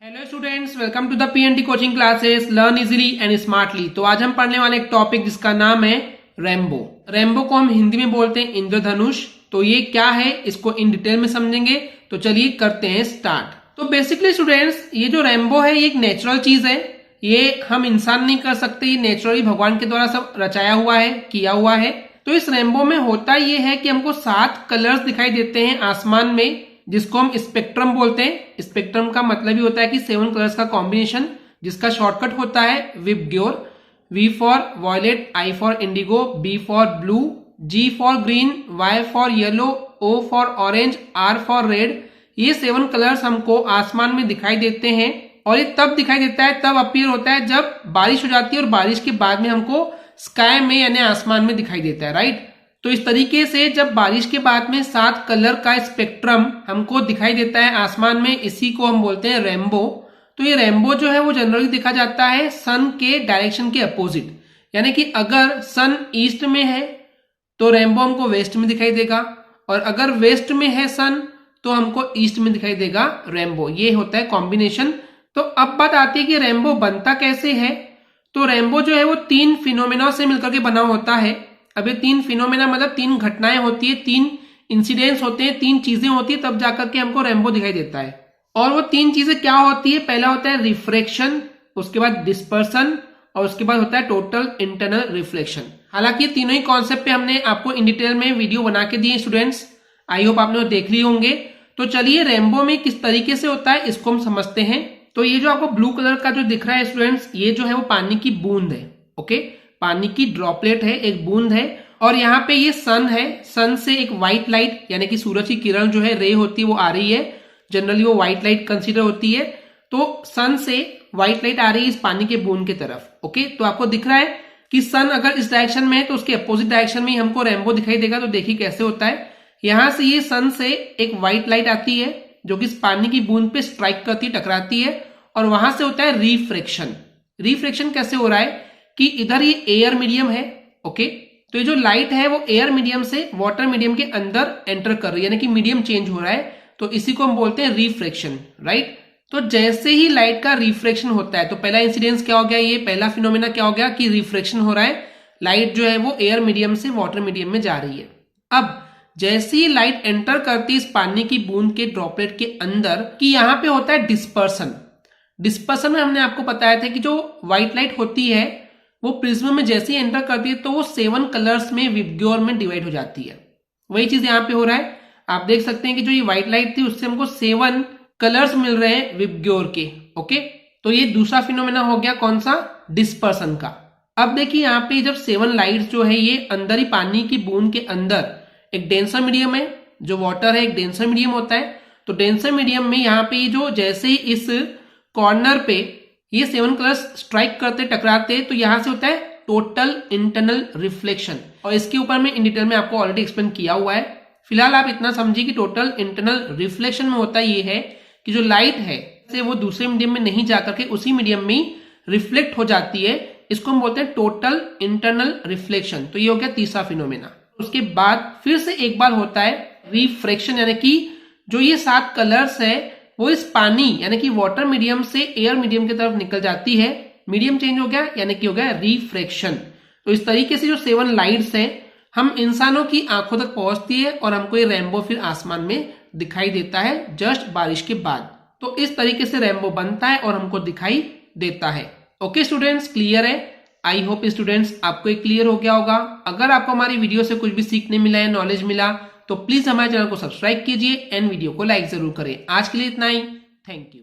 Hello students, welcome to the PNT coaching classes learn easily and smartly. तो आज हम पढ़ने वाले एक टॉपिक जिसका नाम है रेनबो। रेनबो को हम हिंदी में बोलते हैं इंद्रधनुष। तो ये क्या है इसको इन डिटेल में समझेंगे। तो चलिए करते हैं स्टार्ट। तो बेसिकली स्टूडेंट्स, ये जो रेनबो है ये एक नेचुरल चीज है। ये हम इंसान नहीं कर सकते, ये नेचुरली भगवान के द्वारा सब रचाया हुआ है, किया हुआ है। तो इस रेनबो में होता ये है कि हमको 7 कलर्स दिखाई देते हैं आसमान में, जिसको हम स्पेक्ट्रम बोलते हैं। स्पेक्ट्रम का मतलब ही होता है कि 7 कलर्स का कॉम्बिनेशन, जिसका शॉर्टकट होता है VIBGYOR. V for violet, I for indigo, B for blue, G for green, Y for yellow, O for orange, R for red. ये 7 कलर्स हमको आसमान में दिखाई देते हैं और ये तब दिखाई देता है, तब अपीयर होता है जब बारिश हो जाती है और बारिश के बाद में हमको स्काई में यानी आसमान में दिखाई देता है, राइट। तो इस तरीके से जब बारिश के बाद में 7 कलर का स्पेक्ट्रम हमको दिखाई देता है आसमान में, इसी को हम बोलते हैं रेनबो। तो ये रेनबो जो है वो जनरली देखा जाता है सन के डायरेक्शन के अपोजिट, यानी कि अगर सन ईस्ट में है तो रेनबो हमको वेस्ट में दिखाई देगा, और अगर वेस्ट में है सन तो हमको ईस्ट में दिखाई देगा रेनबो। ये होता है कॉम्बिनेशन। तो अब बात आती है कि रेनबो बनता कैसे है। तो रेनबो जो है वो 3 फिनोमेना से मिलकर के बना होता है। अब ये 3 फिनोमेना मतलब 3 घटनाएं होती है, 3 इंसिडेंट्स होते हैं, 3 चीजें होती है, तब जाकर के हमको रेनबो दिखाई देता है। और वो 3 चीजें क्या होती है? पहला होता है रिफ्रैक्शन, उसके बाद डिस्पर्सन और उसके बाद होता है टोटल इंटरनल रिफ्लेक्शन। हालांकि ये तीनों ही कॉन्सेप्ट पे हमने आपको इन डिटेल में वीडियो बना के दिए स्टूडेंट्स, आई होप आपने वो देख लिए होंगे। तो चलिए रेनबो में किस तरीके से होता है इसको हम समझते हैं। तो ये जो आपको ब्लू कलर का जो दिख रहा है स्टूडेंट्स, ये जो है वो पानी की बूंद है। ओके, पानी की ड्रॉपलेट है, एक बूंद है। और यहाँ पे ये सन है, सन से एक व्हाइट लाइट यानी कि सूरज की किरण जो है, रे होती है, वो आ रही है। जनरली वो व्हाइट लाइट कंसीडर होती है। तो सन से व्हाइट लाइट आ रही है इस पानी के बूंद की तरफ। ओके, तो आपको दिख रहा है कि सन अगर इस डायरेक्शन में है तो उसके अपोजिट डायरेक्शन में ही हमको रेनबो दिखाई देगा। तो देखिए कैसे होता है। यहां से ये सन से एक व्हाइट लाइट आती है जो कि इस पानी की बूंद पे स्ट्राइक करती, टकराती है, और वहां से होता है रिफ्रैक्शन। रिफ्रैक्शन कैसे हो रहा है कि इधर ये एयर मीडियम है। ओके, तो ये जो लाइट है वो एयर मीडियम से वाटर मीडियम के अंदर एंटर कर रही है, यानी कि मीडियम चेंज हो रहा है। तो इसी को हम बोलते हैं रिफ्रैक्शन, राइट। तो जैसे ही लाइट का रिफ्रैक्शन होता है, तो पहला इंसिडेंस क्या हो गया, ये पहला फिनोमेना क्या हो गया कि रिफ्रैक्शन हो रहा है। लाइट जो है वो एयर मीडियम से वाटर मीडियम में जा रही है। अब जैसे ही लाइट एंटर करती है इस पानी की बूंद के ड्रॉपलेट के अंदर, कि यहां पे होता है डिस्पर्सन। डिस्पर्सन में हमने आपको बताया था कि जो व्हाइट लाइट होती है वो प्रिज्म में जैसे ही एंटर करती है तो वो 7 कलर्स में विबग्योर में डिवाइड हो जाती है। वही चीज यहाँ पे हो रहा है। आप देख सकते हैं कि जो ये व्हाइट लाइट थी उससे हमको 7 कलर्स मिल रहे हैं विबग्योर के। ओके, तो ये दूसरा फिनोमेना हो गया कौन सा, डिस्पर्सन का। अब देखिए यहाँ पे जब 7 लाइट्स जो है ये अंदर ही पानी की बूंद के अंदर, एक डेंसर मीडियम है, जो वाटर है एक डेंसर मीडियम होता है। तो डेंसर मीडियम में यहाँ पे जो जैसे ही इस कॉर्नर पे ये 7 कलर्स स्ट्राइक करते, टकराते, तो यहां से होता है टोटल इंटरनल रिफ्लेक्शन। और इसके ऊपर में इन डिटेल में आपको ऑलरेडी एक्सप्लेन किया हुआ है। फिलहाल आप इतना समझिए कि टोटल इंटरनल रिफ्लेक्शन में होता ये है कि जो लाइट है से वो दूसरे मीडियम में नहीं जाकर के उसी मीडियम में रिफ्लेक्ट हो जाती है। इसको हम बोलते हैं टोटल इंटरनल रिफ्लेक्शन। तो ये हो गया तीसरा फिनोमेना। उसके बाद फिर से एक बार होता है रिफ्रैक्शन, यानी कि जो ये 7 कलर्स है वो इस पानी यानी कि वाटर मीडियम से एयर मीडियम की तरफ निकल जाती है। मीडियम चेंज हो गया यानी कि हो गया रिफ्रैक्शन। तो इस तरीके से जो 7 लाइट्स हैं हम इंसानों की आंखों तक पहुंचती है और हमको ये रेनबो फिर आसमान में दिखाई देता है जस्ट बारिश के बाद। तो इस तरीके से रेनबो बनता है और हमको दिखाई देता है। ओके स्टूडेंट्स, क्लियर है? आई होप स्टूडेंट्स आपको एक क्लियर हो गया होगा। अगर आपको हमारी वीडियो से कुछ भी सीखने मिला है, नॉलेज मिला, तो प्लीज हमारे चैनल को सब्सक्राइब कीजिए एंड वीडियो को लाइक जरूर करें। आज के लिए इतना ही, थैंक यू।